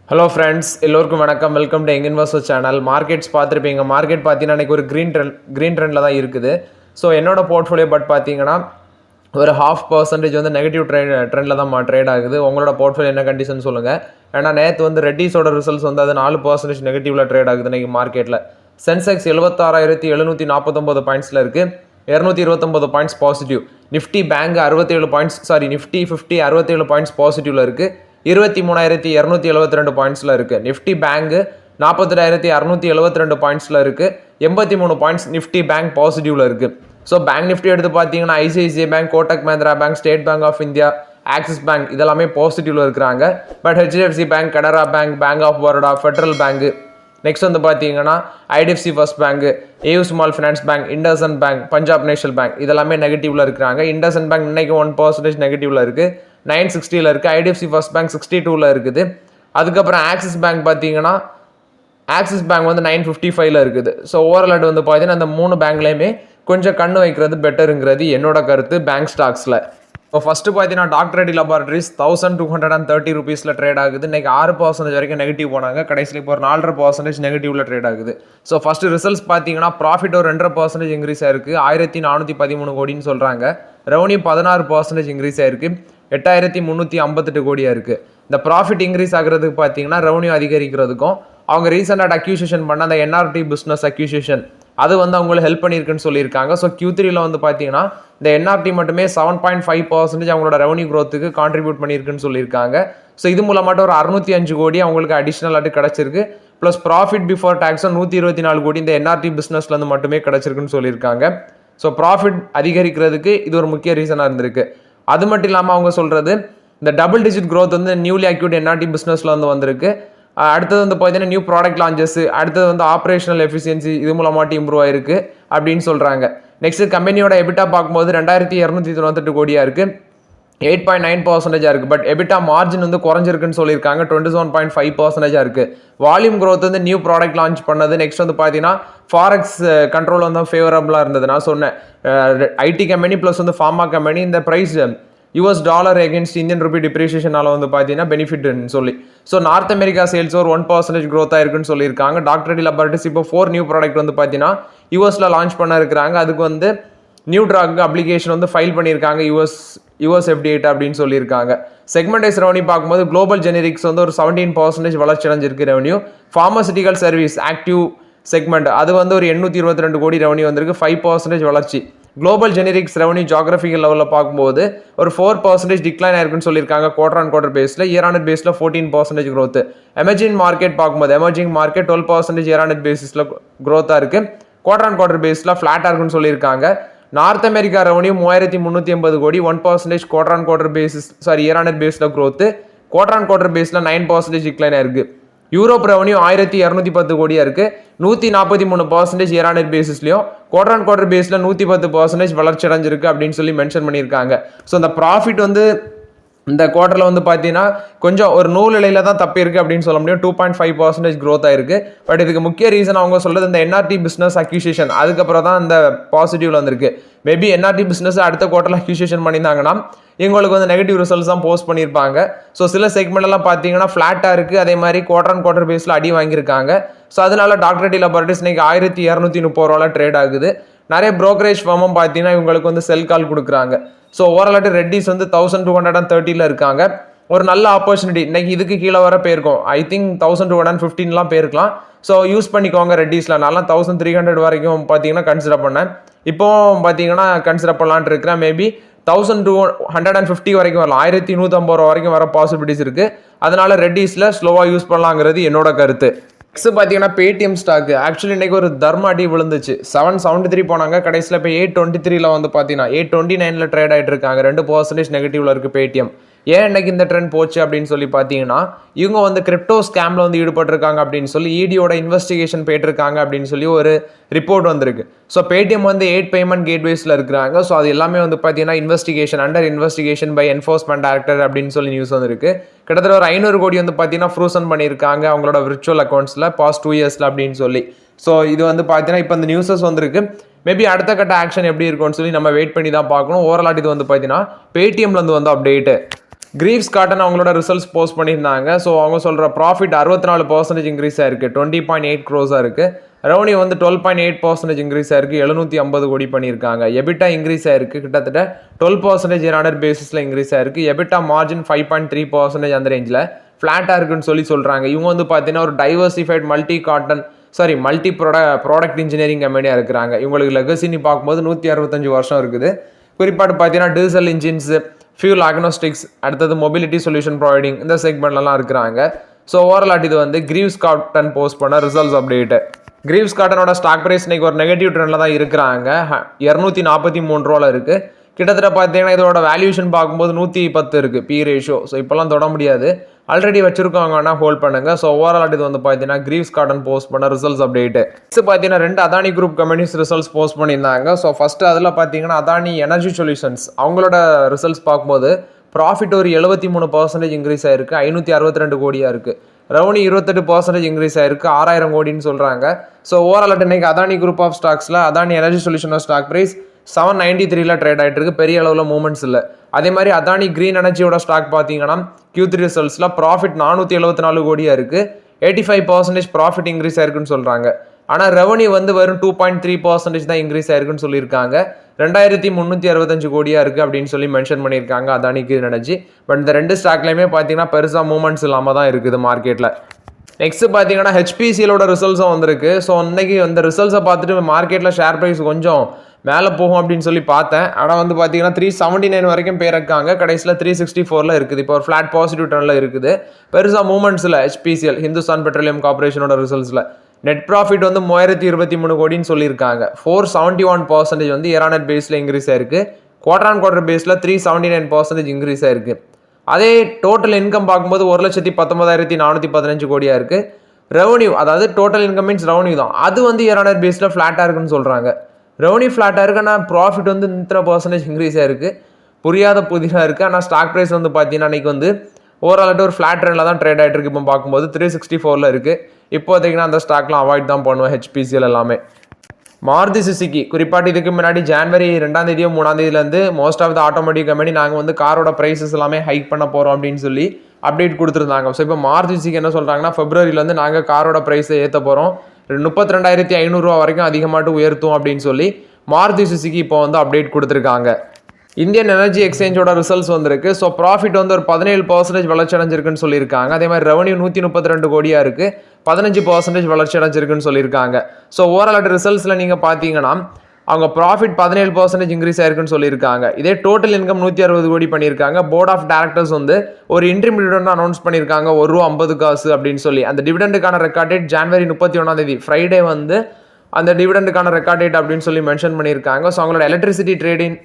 Hello friends, எல்லோருக்கும் வணக்கம். Welcome to young investor channel. Markets பார்த்துருப்பீங்க. மார்க்கெட் பார்த்தீங்கன்னா இன்றைக்கி ஒரு க்ரீன் ட்ரெண்டில் தான் இருக்குது. ஸோ என்னோட போர்ட்ஃபோலியோ பார்த்தீங்கன்னா ஒரு 0.5% வந்து நெகட்டிவ் ட்ரெண்டில் தான் ட்ரேட் ஆகுது. உங்களோட போர்ட்ஃபோலியோ என்ன கண்டிஷன் சொல்லுங்கள். ஏன்னா நேற்று வந்து ரெட்டிஸோட ரிசல்ட்ஸ் வந்து அது 4% நெகட்டிவில் ட்ரேட் ஆகுது இன்றைக்கி மார்க்கெட்டில். சென்செக்ஸ் 76,749 பாயிண்ட்ஸில் இருக்குது. 229 points positive. Nifty Bank 67 points Nifty 50 67 points பாசிட்டிவில் இருக்குது. 23,272 பாயிண்ட்ஸில் இருக்குது. நிஃப்டி பேங்க் 48,672 பாயிண்ட்ஸில் இருக்குது. 83 பாயிண்ட்ஸ் நிஃப்டி பேங்க் பாசிட்டிவில் இருக்குது. ஸோ பேங்க் நிஃப்டி எடுத்து பார்த்தீங்கன்னா ICICI Bank, Kotak Mahindra Bank, State Bank of India, Axis Bank இதெல்லாமே பாசிட்டிவில் இருக்கிறாங்க. But HDFC Bank, Canara Bank, Bank of Baroda, Federal Bank, next வந்து பார்த்தீங்கன்னா IDFC First Bank, AU Small finance Bank, IndusInd Bank, Punjab National Bank இதெல்லாமே நெகட்டிவ்ல இருக்கிறாங்க. இண்டஸ்இண்ட் பேங்க் இன்னைக்கு 1% நெகட்டிவ்ல இருக்குது, 960 இருக்குது. ஐடிஎஃப்சி ஃபர்ஸ்ட் பேங்க் 62 இருக்குது. அதுக்கப்புறம் ஆக்சிஸ் பேங்க் பார்த்தீங்கன்னா ஆக்சிஸ் பேங்க் வந்து 955 இருக்குது. ஸோ ஓவரால் வந்து பார்த்தீங்கன்னா அந்த 3 பேங்க்லேயுமே கொஞ்சம் கண்ணு வைக்கிறது பெட்டருங்கிறது என்னோட கருத்து பேங்க் ஸ்டாக்ஸில். இப்போ ஃபஸ்ட்டு பார்த்தீங்கன்னா டாக்டர் ரெட்டி லேபார்ட்டரிஸ் 1230 ரூபீஸில் ட்ரேட் ஆகுது. இன்றைக்கி 6% வரைக்கும் நெகட்டிவ் போனாங்க. கடைசியில் இப்போ ஒரு 4.5% நெகட்டிவில் ட்ரேட் ஆகுது. ஸோ ஃபஸ்ட்டு ரிசல்ட்ஸ் பார்த்தீங்கன்னா ப்ராஃபிட் ஒரு 2.5% இன்க்ரீஸ் ஆயிருக்கு. 1413 கோடின்னு சொல்கிறாங்க. ரெவன்யூ 16% இன்க்ரீஸ் ஆயிருக்கு. 8358 கோடியாக இருக்குது. இந்த ப்ராஃபிட் இன்க்ரீஸ் ஆகிறதுக்கு பார்த்தீங்கன்னா ரெவன்யூ அதிகரிக்கிறதுக்கும் அவங்க ரீசெண்டாக அக்யூசியேஷன் பண்ண அந்த என்ஆர்டி பிஸ்னஸ் அக்யூசியேஷன் அது வந்து அவங்களுக்கு ஹெல்ப் பண்ணியிருக்குன்னு சொல்லியிருக்காங்க. ஸோ Q3 வந்து பார்த்தீங்கன்னா இந்த என்ஆர்டி மட்டுமே 7.5% அவங்களோட ரெவன்யூ க்ரோத்துக்கு கான்ட்ரிபியூட் பண்ணியிருக்குன்னு சொல்லியிருக்காங்க. ஸோ இது மூலமாட்டும் ஒரு 605 கோடி அவங்களுக்கு அடிஷ்னலாட்டு கிடச்சிருக்கு. ப்ளஸ் ப்ராஃபிட் பிஃபோர் டேக்ஸும் 124 கோடி இந்த என்ஆர்டி பிஸ்னஸ்லேருந்து மட்டுமே கிடச்சிருக்குன்னு சொல்லியிருக்காங்க. ஸோ ப்ராஃபிட் அதிகரிக்கிறதுக்கு இது ஒரு முக்கிய ரீசனாக இருந்திருக்கு. அது மட்டும் இல்லாமல் அவங்க சொல்கிறது இந்த டபுள் டிஜிட் க்ரோத் வந்து நியூலி அக்யூட் என்ஆர்டி பிஸ்னஸில் வந்து வந்திருக்கு. அடுத்தது வந்து பார்த்தீங்கன்னா நியூ ப்ராடக்ட் லான்ச்சஸ், அடுத்தது வந்து ஆப்ரேஷனல் எஃபிஷியன்சி இது மூலமாட்டி இம்ப்ரூவ் ஆயிருக்கு அப்படின்னு சொல்கிறாங்க. நெக்ஸ்ட் கம்பெனியோட எபிட்டா பார்க்கும்போது 2298 கோடியாக இருக்குது, 8.9% இருக்குது. பட் எபிட்டா மார்ஜின் வந்து குறைஞ்சிருக்குன்னு சொல்லியிருக்காங்க, 27.5% இருக்குது. வால்யூம் க்ரோத் வந்து நியூ ப்ராடக்ட் லான்ச் பண்ணது. நெக்ஸ்ட் வந்து பார்த்தீங்கன்னா ஃபாரெக்ஸ் கண்ட்ரோல் வந்து ஃபேவரபுளாக இருந்தது. நான் சொன்னேன் ஐடி கம்பெனி ப்ளஸ் வந்து ஃபார்மா கம்பெனி இந்த price US dollar against Indian rupee டிப்ரிசியேஷனால வந்து பார்த்தீங்கன்னா பெனிஃபிட்னு சொல்லி. ஸோ நார்த் அமெரிக்கா சேல்ஸ் ஒரு 1% க்ரோத் ஆயிருக்குன்னு சொல்லியிருக்காங்க. டாக்டர் ரெட்டி லேபார்ட்டரிஸ் இப்போ 4 நியூ ப்ராடக்ட் வந்து பார்த்தீங்கன்னா யூஎஸ்ல லான்ச் பண்ண இருக்கிறாங்க. அதுக்கு வந்து நியூ ட்ரக் அப்ளிகேஷன் வந்து ஃபைல் பண்ணியிருக்காங்க யூஎஸ் FDA அப்படின்னு சொல்லியிருக்காங்க. செக்மெண்டைஸ் ரெவன்யூ பார்க்கும்போது குளோபல் ஜெனரிக்ஸ் வந்து ஒரு 17% வளர்ச்சி அடைஞ்சிருக்கு revenue. Pharmaceutical service active segment அது வந்து ஒரு 822 கோடி ரெவன்யூ வந்திருக்கு, 5% வளர்ச்சி. குளோபல் ஜெனரிக்ஸ் ரெவன்யூ ஜியாகிரபிக்கல் லெவலில் பார்க்கும்போது ஒரு 4% டிக்ளைன் ஆயிருக்குன்னு சொல்லியிருக்காங்க. குவார்டர் பேஸில், இயர் ஆன் பேஸில் 14% க்ரோத். எமர்ஜிங் மார்க்கெட் பார்க்கும்போது எமர்ஜிங் மார்க்கெட் 12% இயர் ஆன் பேசிஸில் க்ரோத்தாக இருக்குது. குவார்டர் பேஸில் ஃப்ளாட்டாக இருக்குன்னு சொல்லியிருக்காங்க. நார்த் அமெரிக்கா ரெவன்யூ 3380 கோடி, 1% குவார்டர் பேசிஸ் இயர் ஆன் பேஸில் க்ரோத்து. குவார்டர் பேஸில் 9% டிக்ளைன் ஆயிருக்கு. யூரோப் ரெவன்யூ 1210 கோடியாக இருக்குது, 143% இயர் ஆன் பேசிஸ்லையும் குவார்டர் பேஸில் 110% வளர்ச்சி அடைஞ்சிருக்கு அப்படின்னு சொல்லி மென்ஷன் பண்ணியிருக்காங்க. ஸோ இந்த ப்ராஃபிட் வந்து இந்த குவார்டரில் வந்து பார்த்தீங்கன்னா கொஞ்சம் ஒரு நூலிலையில தான் தப்பி இருக்குது அப்படின்னு சொல்ல முடியும். 2.5% க்ரோத் ஆயிருக்கு. பட் இதுக்கு முக்கிய ரீசன் அவங்க சொல்றது இந்த என்ஆர்டி பிஸ்னஸ் அக்யூசியேஷன் அதுக்கப்புறம் தான் இந்த பாசிட்டிவ்ல வந்திருக்கு. மேபி என்ஆர்டி பிஸ்னஸ் அடுத்த குவார்டரில் அக்யூசியேஷன் பண்ணியிருந்தாங்கன்னா எங்களுக்கு வந்து நெகட்டிவ் ரிசல்ட்ஸ் தான் போஸ்ட் பண்ணியிருப்பாங்க. ஸோ சில செக்மெண்ட்லாம் பார்த்தீங்கன்னா ஃப்ளாட்டாக இருக்குது. அதே மாதிரி குவார்டர் பேஸில் அடி வாங்கியிருக்காங்க. ஸோ அதனால டாக்டர் ரெட்டி லேபார்ட்டரிஸ் இன்னைக்கு 1230 ரூபாய் ட்ரேட் ஆகுது. நிறைய ப்ரோக்கரேஜ் ஃபார்மும் பார்த்தீங்கன்னா இவங்களுக்கு வந்து செல் கால் கொடுக்குறாங்க. ஸோ ஓவராலாட்டு ரெட்டிஸ் வந்து 1230 இருக்காங்க. ஒரு நல்ல ஆப்பர்ச்சுனிட்டி. இன்னைக்கு இதுக்கு கீழே வர போயிருக்கும். ஐ திங்க் 1215 போயிருக்கலாம். ஸோ யூஸ் பண்ணிக்கோங்க ரெட்டிஸில். நல்லா 1300 வரைக்கும் பார்த்தீங்கன்னா கன்சிடர் பண்ணேன். இப்போ பார்த்தீங்கன்னா கன்சிடர் பண்ணலான்ட்டு இருக்கிறேன். மேபி 1250 வரைக்கும் வரலாம், 1150 ரூபா வரைக்கும் வர பாசிபிலிட்டிஸ் இருக்குது. அதனால ரெட்டிஸில் ஸ்லோவாக யூஸ் பண்ணலாங்கிறது என்னோட கருத்து. நெக்ஸ்ட் பார்த்தீங்கன்னா பேடிஎம் ஸ்டாக் ஆக்சுவலி இன்னைக்கு ஒரு தர்ம அடி விழுந்துச்சு. 773 போனாங்க. கடைசியில் இப்போ 823 வந்து பார்த்தீங்கன்னா 829 ட்ரேட் ஆகிட்டு இருக்காங்க. 2% நெகட்டிவ்ல இருக்குது பேடிஎம். ஏன் இன்னைக்கு இந்த ட்ரெண்ட் போச்சு அப்படின்னு சொல்லி பார்த்தீங்கன்னா இவங்க வந்து கிரிப்டோ ஸ்கேமில் வந்து ஈடுபட்டிருக்காங்க அப்படின்னு சொல்லி இடியோட இன்வெஸ்டிகேஷன் போயிட்டுருக்காங்க அப்படின்னு சொல்லி ஒரு ரிப்போர்ட் வந்திருக்கு. ஸோ பேடிஎம் வந்து 8 பேமெண்ட் கேட்வேஸில் இருக்கிறாங்க. ஸோ அது எல்லாமே வந்து பார்த்தீங்கன்னா under investigation by enforcement director அப்படின்னு சொல்லி நியூஸ் வந்துருக்கு. கிட்டத்தட்ட ஒரு 500 கோடி வந்து பார்த்தீங்கன்னா ஃப்ரூசன் பண்ணியிருக்காங்க அவங்களோட விர்ச்சுவல் அக்கௌண்ட்ஸில் பாஸ்ட் 2 இயர்ஸில் அப்படின்னு சொல்லி. ஸோ இது வந்து பார்த்தீங்கன்னா இப்போ இந்த நியூஸஸ் வந்திருக்கு. மேபி அடுத்த கட்ட ஆக்ஷன் எப்படி இருக்கும்னு சொல்லி நம்ம வெயிட் பண்ணி தான் பார்க்கணும். ஓவரால் இது வந்து பார்த்தீங்கன்னா பேடிஎம்லேருந்து வந்து அப்டேட்டு. கிரீவ்ஸ் காட்டன் அவங்களோட ரிசல்ட்ஸ் போஸ்ட் பண்ணியிருந்தாங்க. ஸோ அவங்க சொல்கிற ப்ராஃபிட் 64% இன்க்ரீஸ் ஆயிருக்கு, 20.8 crores இருக்குது. ரெவன்யூ வந்து 12.8% இன்க்ரீஸ் ஆயிருக்கு, 750 கோடி பண்ணியிருக்காங்க. எபிட்டா இன்க்ரீஸ் ஆயிருக்கு, கிட்டத்தட்ட 12% இயர் பேசிஸில் இன்க்ரீஸ் ஆயிருக்கு. எபிட்டா மார்ஜின் 5.3% அந்த ரேஞ்சில் ஃப்ளாட்டாக இருக்குன்னு சொல்கிறாங்க. இவங்க வந்து பார்த்தீங்கன்னா ஒரு டைவர்சிஃபைட் மல்டி ப்ராடக்ட் இன்ஜினியரிங் கம்பெனியாக இருக்கிறாங்க. இவங்களுக்கு லெகசின்னு பார்க்கும்போது 165 வருஷம் இருக்குது. குறிப்பாக பார்த்தீங்கன்னா டீசல் இன்ஜின்ஸ், ஃபியூல் அக்னோஸ்டிக்ஸ், அடுத்தது மொபிலிட்டி சொல்யூஷன் ப்ரொவைடிங், இந்த செக்மெண்ட்லாம் இருக்கிறாங்க. ஸோ ஓவரால் இது வந்து கிரீவ்ஸ் காட்டன் போஸ்ட் பண்ண ரிசல்ட்ஸ் அப்டேட்டு. கிரீவ்ஸ் காட்டனோட ஸ்டாக் பிரைஸ் இன்னைக்கு ஒரு நெகட்டிவ் ட்ரெண்டில் தான் இருக்கிறாங்க. 243 ரூபாவில் இருக்குது. கிட்டத்தட்ட பார்த்தீங்கன்னா இதோட வேல்யூஷன் பார்க்கும்போது 110 இருக்குது பி ரேஷியோ. ஸோ இப்போலாம் தொட முடியாது, ஆல்ரெடி வச்சிருக்காங்கன்னா ஹோல்ட் பண்ணுங்க. ஸோ ஓவரால் இது வந்து பார்த்தீங்கன்னா கிரீவ்ஸ் காட்டன் போஸ்ட் பண்ண ரிசல்ட்ஸ் அப்டேட்டு. பார்த்தீங்கன்னா 2 Adani group companies results post பண்ணியிருந்தாங்க. ஸோ ஃபர்ஸ்ட் அதில் பார்த்தீங்கன்னா அதானி எனர்ஜி சொல்யூஷன்ஸ் அவங்களோட ரிசல்ட்ஸ் பார்க்கும்போது ப்ராஃபிட் ஒரு 73% இன்க்ரீஸ் ஆயிருக்கு, 562 கோடியாக இருக்குது. ரெவன்யூ 28% இன்க்ரீஸ் ஆயிருக்கு, 6000 கோடின்னு சொல்கிறாங்க. ஸோ ஓவரால் இன்னைக்கு அதானி குரூப் ஆஃப் ஸ்டாக்ஸில் அதானி எனர்ஜி சொல்யூஷனோட ஸ்டாக் ப்ரைஸ் 793 ட்ரேட் ஆகிட்டு இருக்கு, பெரிய அளவில் மூவ்மெண்ட்ஸ் இல்லை. அதே மாதிரி அதானி கிரீன் எனர்ஜியோட ஸ்டாக் பார்த்தீங்கன்னா Q3 ரிசல்ட்ஸில் ப்ராஃபிட் 474 கோடியாக இருக்குது, 85% ப்ராஃபிட் இன்க்ரீஸ் ஆயிருக்குன்னு சொல்கிறாங்க. ஆனால் ரெவன்யூ வந்து வெறும் 2.3% தான் இன்க்ரீஸ் ஆயிருக்குன்னு சொல்லியிருக்காங்க. 2365 கோடியாக இருக்குது அப்படின்னு சொல்லி மென்ஷன் பண்ணியிருக்காங்க அதானி கிரீன் எனர்ஜி. பட் இந்த 2 ஸ்டாக்லையுமே பார்த்தீங்கன்னா பெருசாக மூவ்மெண்ட்ஸ் இல்லாமல் தான் இருக்குது மார்க்கெட்டில். நெக்ஸ்ட் பார்த்தீங்கன்னா HPCLோட ரிசல்ட்ஸும் வந்திருக்கு. ஸோ இன்னைக்கு அந்த ரிசல்ட்ஸை பார்த்துட்டு மார்க்கெட்டில் ஷேர் ப்ரைஸ் கொஞ்சம் மேலே போகும் அப்படின்னு சொல்லி பார்த்தேன். ஆனால் வந்து பார்த்தீங்கன்னா 379 வரைக்கும் போயிருக்காங்க, கடைசியில் 364 இருக்குது. இப்போ ஒரு ஃப்ளாட் பாசிட்டிவ் டர்னில் இருக்குது. பெருசாக மூவ்மெண்ட்ஸில் HPCL ஹிந்துஸ்தான் பெட்ரோலியம் கார்பரேஷனோட ரிசல்ட்ஸில் நெட் ப்ராஃபிட் வந்து 3023 கோடின்னு சொல்லியிருக்காங்க. 471% வந்து இயர் பேஸில் இன்க்ரீஸ் ஆயிருக்கு, குவார்டர் பேஸில் 379% இன்க்ரீஸ் ஆயிருக்கு. அதே டோட்டல் இன்கம் பார்க்கும்போது 1,19,415 கோடியாக இருக்குது. ரெவன்யூ, அதாவது டோட்டல் இன்கம் மீன்ஸ் ரெவன்யூ தான், அது வந்து இயர் பேஸில் ஃப்ளாட்டாக இருக்குன்னு சொல்கிறாங்க. ரெவன்யூ ஃப்ளாட்டாக இருக்குது, ஆனால் ப்ராஃபிட் வந்து 30% இன்க்ரீஸ் ஆயிருக்கு. புதிதாக இருக்குது. ஆனால் ஸ்டாக் ப்ரைஸ் வந்து பார்த்தீங்கன்னா அன்றைக்கி வந்து ஓவரால் ஒரு ஃப்ளாட் ட்ரெண்டில் தான் ட்ரேட் ஆகிட்டு இருக்கு. இப்போ பார்க்கும்போது 364 இருக்குது. இப்போதைக்குன்னா அந்த ஸ்டாக்லாம் அவாய்ட் தான் பண்ணுவோம், HPCL எல்லாமே. மாருதி சுசுகி குறிப்பாட்டு இதுக்கு முன்னாடி ஜனவரி 2ஆம் தேதியோ 3ஆம் தேதியிலேருந்து most of the automatic company நாங்கள் வந்து காரோட ப்ரைஸஸ் எல்லாமே ஹைக் பண்ண போகிறோம் அப்படின்னு சொல்லி அப்டேட் கொடுத்துருந்தாங்க. ஸோ இப்போ மாருதி சுசுகி என்ன சொல்கிறாங்கன்னா ஃபெப்ரவரியிலேருந்து நாங்கள் காரோட ப்ரைஸை ஏற்ற போகிறோம், 32,500 ரூபா வரைக்கும் அதிகமாட்டு உயர்த்தும் அப்படின்னு சொல்லி மாருதி சுசுகி இப்போ வந்து அப்டேட் கொடுத்துருக்காங்க. இந்தியன் எனர்ஜி எக்ஸ்சேஞ்சோட ரிசல்ட்ஸ் வந்திருக்கு. ஸோ ப்ராஃபிட் வந்து ஒரு 17% வளர்ச்சி அடைஞ்சிருக்குன்னு சொல்லியிருக்காங்க. அதே மாதிரி ரெவன்யூ 132 கோடியாக இருக்குது, 15% வளர்ச்சி அடைஞ்சிருக்குன்னு சொல்லியிருக்காங்க. ஸோ ஓவரால் ரிசல்ட்ஸில் நீங்கள் பார்த்தீங்கன்னா அவங்க ப்ராஃபிட் 17% இன்க்ரீஸ் ஆயிருக்குன்னு சொல்லியிருக்காங்க. இதே டோட்டல் இன்கம் 160 கோடி பண்ணியிருக்காங்க. போர்ட் ஆஃப் டைரக்டர்ஸ் வந்து ஒரு இன்ட்ரீம் டிவிடெண்ட் அனௌன்ஸ் பண்ணியிருக்காங்க, ₹1.50 அப்படின்னு சொல்லி. அந்த டிவிடெண்டுக்கான ரெக்கார்ட் டேட் ஜனவரி 31ஆம் தேதி ஃப்ரைடே வந்து அந்த டிவிடெண்டுக்கான ரெக்கார்ட் டேட் அப்படின்னு சொல்லி மென்ஷன் பண்ணியிருக்காங்க. ஸோ அவங்களோட எலக்ட்ரிசிட்டி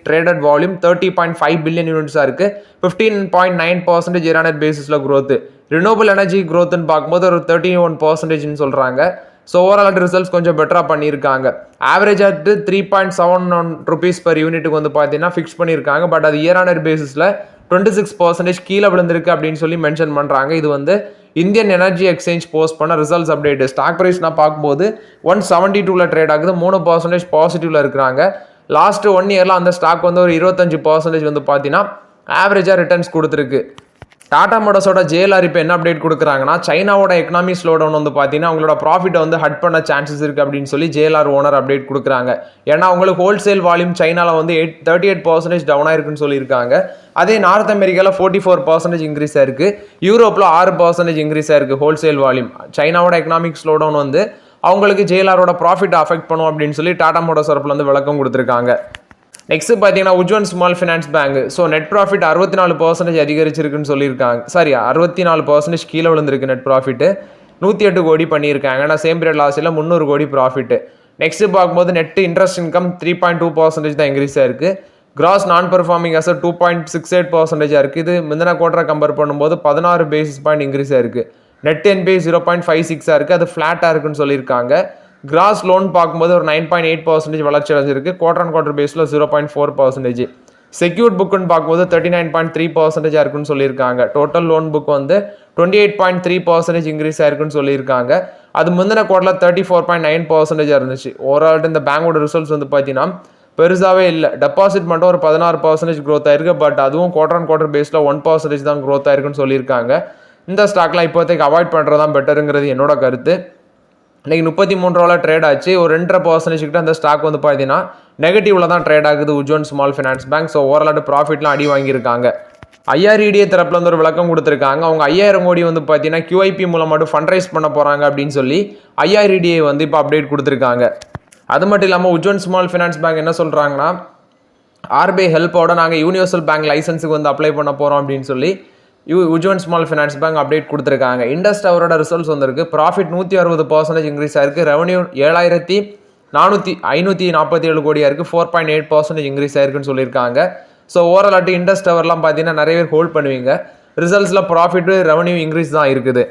ட்ரேடட் வால்யூம் 30.5 பில்லியன் யூனிட்ஸாக இருக்குது, 15.9% இயர் பேசிஸில் growth. ரினோவபிள் எனர்ஜி growthன்னு பார்க்கும்போது ஒரு 31% சொல்கிறாங்க. ஸோ ஓவரால் ரிசல்ட்ஸ் கொஞ்சம் பெட்டராக பண்ணியிருக்காங்க. ஆவரேஜ் ஆட்டு 3.71 ருபீஸ் பர் யூனிட்டுக்கு வந்து பார்த்தீங்கன்னா ஃபிக்ஸ் பண்ணியிருக்காங்க. பட் அது இயர் பேசிஸில் 26% கீழே விழுந்திருக்கு அப்படின்னு சொல்லி மென்ஷன் பண்ணுறாங்க. இது வந்து இந்தியன் எனர்ஜி எக்ஸ்சேஞ்ச் போஸ்ட் பண்ண ரிசல்ட்ஸ் அப்டேட். ஸ்டாக் ப்ரைஸ் நான் பார்க்கும்போது 172 ட்ரேட் ஆகுது, 3% பாசிட்டிவ்ல இருக்கிறாங்க. லாஸ்ட் 1 இயரில் அந்த ஸ்டாக் வந்து ஒரு 25% வந்து பார்த்தீங்கன்னா ஆவரேஜாக ரிட்டர்ன்ஸ் கொடுத்துருக்கு. டாடா மோட்டர்ஸோட JLR இப்போ என்ன அப்டேட் கொடுக்குறாங்கன்னா சைனாவோட எக்கனாமி ஸ்லோ டவுன் வந்து பார்த்தீங்கன்னா அவங்களோட ப்ராஃபிட்டை வந்து ஹட் பண்ண சான்சஸ் இருக்குது அப்படின்னு சொல்லி JLR ஓனர் அப்டேட் கொடுக்குறாங்க. ஏன்னா அவங்களுக்கு ஹோல்சேல் வால்யூம் சைனாவில் வந்து 38% டவுன் ஆயிருக்குன்னு சொல்லியிருக்காங்க. அதே நார்த் அமெரிக்காவில் 44% இன்க்ரீஸ் ஆயிருக்கு, யூரோப்பில் 6% இன்க்ரீஸ் ஆயிருக்கு ஹோல்சேல் வால்யூம். சைனாவோட எக்கனாமிக் ஸ்லோ டவுன் வந்து அவங்களுக்கு JLRோட ப்ராஃபிட் அஃபெக்ட் பண்ணும் அப்படின்னு சொல்லி டாடா மோட்டர்ஸ் தரப்புல வந்து விளக்கம் கொடுத்துருக்காங்க. நெக்ஸ்ட் பார்த்தீங்கன்னா Ujjivan small finance bank. So net profit 64% அதிகரிச்சிருக்குன்னு சொல்லியிருக்காங்க. 64% கீழே விழுந்திருக்கு. நெட் ப்ராஃபிட் 108 கோடி பண்ணியிருக்காங்க. ஆனால் சேம் பீரியட் லாஸ்ட்டில் 300 கோடி ப்ராஃபிட். நெக்ஸ்ட் பார்க்கும்போது நெட் இன்ட்ரெஸ்ட் இன்கம் 3.2% தான் இன்க்ரீஸ் ஆயிருக்கு. கிராஸ் நான் பெர்ஃபார்மிங் அசட் 2.68% இருக்குது. இது முந்தின குவார்ட்டரை கம்பேர் பண்ணும்போது 16 பேசிஸ் பாயிண்ட் இன்க்ரீஸ் ஆயிருக்கு. நெட் NPA 0.56 இருக்குது, அது ஃப்ளாட்டாக இருக்குன்னு சொல்லியிருக்காங்க. கிராஸ் லோன் பார்க்கும்போது ஒரு 9.8% வளர்ச்சி அடைஞ்சிருக்கு, குவார்டர் பேஸில் 0.4%. செக்யூர்ட் புக்குன்னு பார்க்கும்போது 39.3% இருக்குன்னு சொல்லியிருக்காங்க. டோட்டல் லோன் புக் வந்து 28.3% இன்க்ரீஸ் ஆயிருக்குன்னு சொல்லியிருக்காங்க. அது முந்தின குவார்ட்டரில் 34.9% இருந்துச்சு. ஓவரால் இந்த பேங்கோட ரிசல்ட்ஸ் வந்து பார்த்தீங்கன்னா பெருசாகவே இல்லை. டெபாசிட் மட்டும் ஒரு 16% க்ரோத் ஆயிருக்கு. பட் அதுவும் குவார்டர் ஆன் குவார்டர் பேஸில் 1% தான் க்ரோத் ஆயிருக்குன்னு சொல்லியிருக்காங்க. இந்த ஸ்டாக்லாம் இப்போதைக்கு அவாய்ட் பண்ணுறது தான் பெட்டருங்கிறது என்னோட கருத்து. இன்றைக்கி 33 ரூபாவில் ட்ரேட் ஆச்சு. ஒரு 2.5% கிட்ட அந்த ஸ்டாக் வந்து பார்த்தீங்கன்னா நெகட்டிவில் தான் ட்ரேட் ஆகுது உஜ்வன் ஸ்மால் ஃபினான்ஸ் பேங்க். ஸோ ஓரளவு ப்ராஃபிட்லாம் அடி வாங்கியிருக்காங்க. ஐஆர்இடிஏ தரப்பில் வந்து ஒரு விளக்கம் கொடுத்துருக்காங்க. அவங்க 5000 கோடி வந்து பார்த்தீங்கன்னா QIP மூலம் மட்டும் ஃபண்ட் ரைஸ் பண்ண போகிறாங்க அப்படின்னு சொல்லி ஐஆர்இடிஏ வந்து இப்போ அப்டேட் கொடுத்துருக்காங்க. அது மட்டும் இல்லாமல் உஜ்வன் ஸ்மால் ஃபினான்ஸ் பேங்க் என்ன சொல்கிறாங்கன்னா, RBI ஹெல்ப்போட நாங்கள் யூனிவர்சல் பேங்க் லைசன்ஸுக்கு வந்து அப்ளை பண்ண போகிறோம் அப்படின்னு சொல்லி உஜ்வன் ஸ்மால் ஃபினான்ஸ் பேங்க் அப்டேட் கொடுத்துருக்காங்க. இண்டஸ் டவரோட ரிசல்ட்ஸ் வந்திருக்கு. ப்ராஃபிட் 160% இன்க்ரீஸ் ஆயிருக்கு. ரெவன்யூ 7547 கோடியாக இருக்குது. 4.8% இன்க்ரீஸ் ஆயிருக்குன்னு சொல்லியிருக்காங்க. ஸோ ஓவரால் இண்டஸ் டவர்லாம் பார்த்தீங்கன்னா நிறைய பேர் ஹோல்ட் பண்ணுவீங்க. ரிசல்ட்ஸில் ப்ராஃபிட்டு ரெவன்யூ இன்க்ரீஸ் தான் இருக்குது.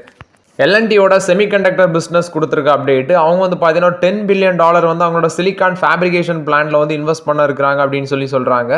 எல்என்டியோட செமிகண்டக்டர் பிஸ்னஸ் கொடுத்துருக்க அப்டேட்டு. அவங்க வந்து பார்த்தீங்கன்னா $10 பில்லியன் வந்து அவங்களோட சிலிக்கான் ஃபேப்ரிகேஷன் பிளான்ல வந்து இன்வெஸ்ட் பண்ண இருக்கிறாங்க அப்படின்னு சொல்லி சொல்கிறாங்க.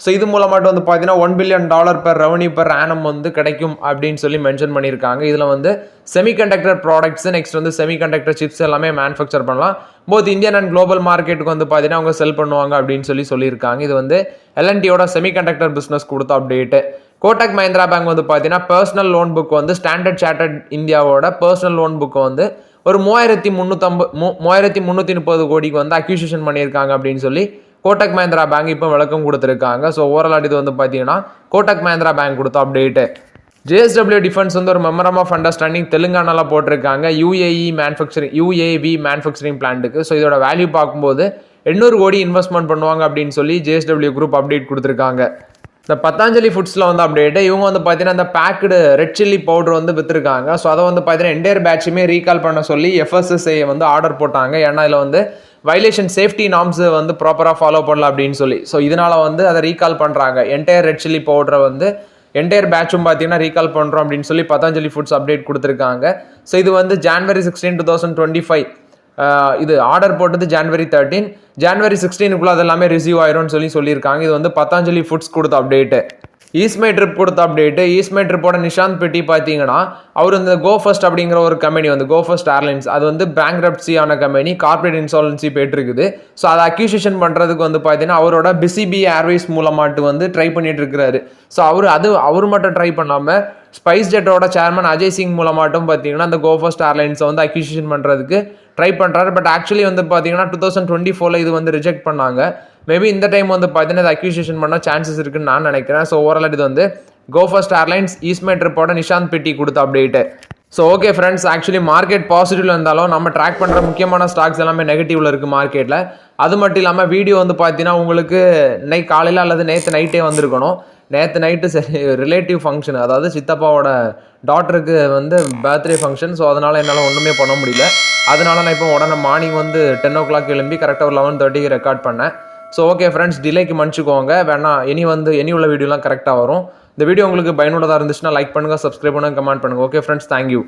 ஸோ இது மூலமாட்டு வந்து பார்த்தீங்கன்னா $1 billion per revenue per annum வந்து கிடைக்கும் அப்படின்னு சொல்லி மென்ஷன் பண்ணியிருக்காங்க. இதில் வந்து செமிகண்டக்டர் ப்ராடக்ட்ஸ், நெக்ஸ்ட் வந்து செமிகண்டக்டர் சிப்ஸ் எல்லாமே மேனுஃபேக்சர் பண்ணலாம். போத் இந்தியன் அண்ட் குளோபல் மார்க்கெட்டுக்கு வந்து பார்த்தீங்கன்னா அவங்க செல் பண்ணுவாங்க அப்படின்னு சொல்லியிருக்காங்க. இது வந்து எல்என்டியோட செமிகண்டக்டர் பிஸ்னஸ் கொடுத்த அப்டேட்டு. கோட்டக் மஹிந்திரா பேங்க் வந்து பார்த்தீங்கன்னா பர்சனல் லோன் புக் வந்து ஸ்டாண்டர்ட் சார்ட்டர்ட் இந்தியாவோட பர்சனல் லோன் புக்கை வந்து ஒரு 3330 கோடிக்கு வந்து அக்யூசிஷன் பண்ணியிருக்காங்க அப்படின்னு சொல்லி கோட்டக் மஹிந்திரா பேங்க் இப்போ விளக்கம் கொடுத்துருக்காங்க. ஸோ ஓவரால் இது வந்து பார்த்தீங்கன்னா கோட்டக் மஹிந்திரா பேங்க் கொடுத்த அப்டேட்டு. JSW டிஃபென்ஸ் வந்து ஒரு மெமரம் ஆஃப் அண்டர்ஸ்டாண்டிங் தெலுங்கானாவில் போட்டிருக்காங்க UAV மேனுஃபேக்சரிங் பிளான்ட்டுக்கு. ஸோ இதோட வேல்யூ பார்க்கும்போது 800 கோடி இன்வெஸ்ட்மெண்ட் பண்ணுவாங்க அப்படின்னு சொல்லி JSW குரூப் அப்டேட் கொடுத்துருக்காங்க. இந்த பத்தாஞ்சலி ஃபுட்ஸில் வந்து அப்டேட்டு. இவங்க வந்து பார்த்தீங்கன்னா இந்த பேக்கடு ரெட் சில்லி பவுடர் வந்து விற்றுருக்காங்க. ஸோ அதை வந்து பார்த்தீங்கன்னா என்டையர் பேட்சுமே ரீகால் பண்ண சொல்லி FSSAI வந்து ஆர்டர் போட்டாங்க. ஏன்னா இதில் வந்து வைலேஷன் சேஃப்டி நார்ம்ஸ் வந்து ப்ராப்பராக ஃபாலோ பண்ணல அப்படின்னு சொல்லி. ஸோ இதனால் வந்து அதை ரீகால் பண்ணுறாங்க. என்டையர் ரெட் சில்லி பவுடரை வந்து என்டையர் பேட்சும் பார்த்தீங்கன்னா ரீகால் பண்ணுறோம் அப்படின்னு சொல்லி பத்தாஞ்சலி ஃபுட்ஸ் அப்டேட் கொடுத்துருக்காங்க. ஸோ இது வந்து January 16, 2025 இது ஆர்டர் போட்டது January 13, January 16 அது எல்லாமே ரிசீவ் ஆயிரும்னு சொல்லியிருக்காங்க. இது வந்து பத்தாஞ்சலி ஃபுட்ஸ் கொடுத்த அப்டேட்டு. ஈஸ்மை ட்ரிப் கொடுத்த அப்டேட்டு. ஈஸ்மை ட்ரிப்போட நிஷாந்த் பெட்டி பார்த்தீங்கன்னா அவர் இந்த கோ ஃபர்ஸ்ட் அப்படிங்கிற ஒரு கம்பெனி வந்து கோ ஃபர்ஸ்ட் ஏர்லைன்ஸ் அது வந்து பேங்க்ரப்சி ஆன கம்பெனி, கார்பரேட் இன்சால்வன்சி போயிட்டு இருக்குது. ஸோ அதை அக்யூசிஷன் பண்ணுறதுக்கு வந்து பார்த்தீங்கன்னா அவரோட BCB ஏர்வேஸ் மூலமாட்டு வந்து ட்ரை பண்ணிட்டு இருக்கிறாரு. ஸோ அவர் மட்டும் ட்ரை பண்ணாமல் ஸ்பைஸ் ஜெட்டோட சேர்மன் அஜய் சிங் மூலமாட்டும் பார்த்தீங்கன்னா அந்த கோ ஃபர்ஸ்ட் ஏர்லைன்ஸை வந்து அக்யூசிஷன் பண்ணுறதுக்கு ட்ரை பண்ணுறாரு. பட் ஆக்சுவலி வந்து பார்த்தீங்கன்னா 2024 இது வந்து ரிஜெக்ட் பண்ணாங்க. மேபி இந்த டைம் வந்து பார்த்தீங்கன்னா இது அக்யூசியேஷன் பண்ண சான்சஸ் இருக்குன்னு நான் நினைக்கிறேன். ஸோ ஓவரால் இது வந்து கோ ஃபர்ஸ்ட் ஏர்லைன்ஸ் ஈஸ்மை ட்ரிப்போட நிஷாந்த் பெட்டி கொடுத்த update. So okay friends, actually market பாசிட்டிவ்ல இருந்தாலும் நம்ம ட்ராக் பண்ணுற முக்கியமான ஸ்டாக்ஸ் எல்லாமே நெகட்டிவ்ல இருக்குது மார்க்கெட்டில். அது மட்டும் இல்லாமல் வீடியோ வந்து பார்த்தீங்கன்னா உங்களுக்கு இன்னைக்கு காலையில் அல்லது நேற்று நைட்டே வந்திருக்கணும். நேற்று நைட்டு சரி ரிலேட்டிவ் ஃபங்க்ஷன், அதாவது சித்தப்பாவோட டாட்டருக்கு வந்து பர்த்டே ஃபங்க்ஷன். ஸோ அதனால் என்னால் ஒன்றுமே பண்ண முடியல. அதனால நான் இப்போ உடனே மார்னிங் வந்து 10 o'clock எழும்பி கரெக்டாக ஒரு 11:30 ரெக்கார்ட் பண்ணேன். ஸோ ஓகே ஃப்ரெண்ட்ஸ், டிலேக்கு மன்னிச்சுக்கோங்க. வேணா இனி உள்ள வீடியோலாம் கரெக்டாக வரும். இந்த வீடியோ உங்களுக்கு பயனுள்ளதாக இருந்துச்சுன்னா லைக் பண்ணுங்கள், சப்ஸ்கிரைப் பண்ணுங்கள், கமெண்ட் பண்ணுங்கள். Okay friends, thank you.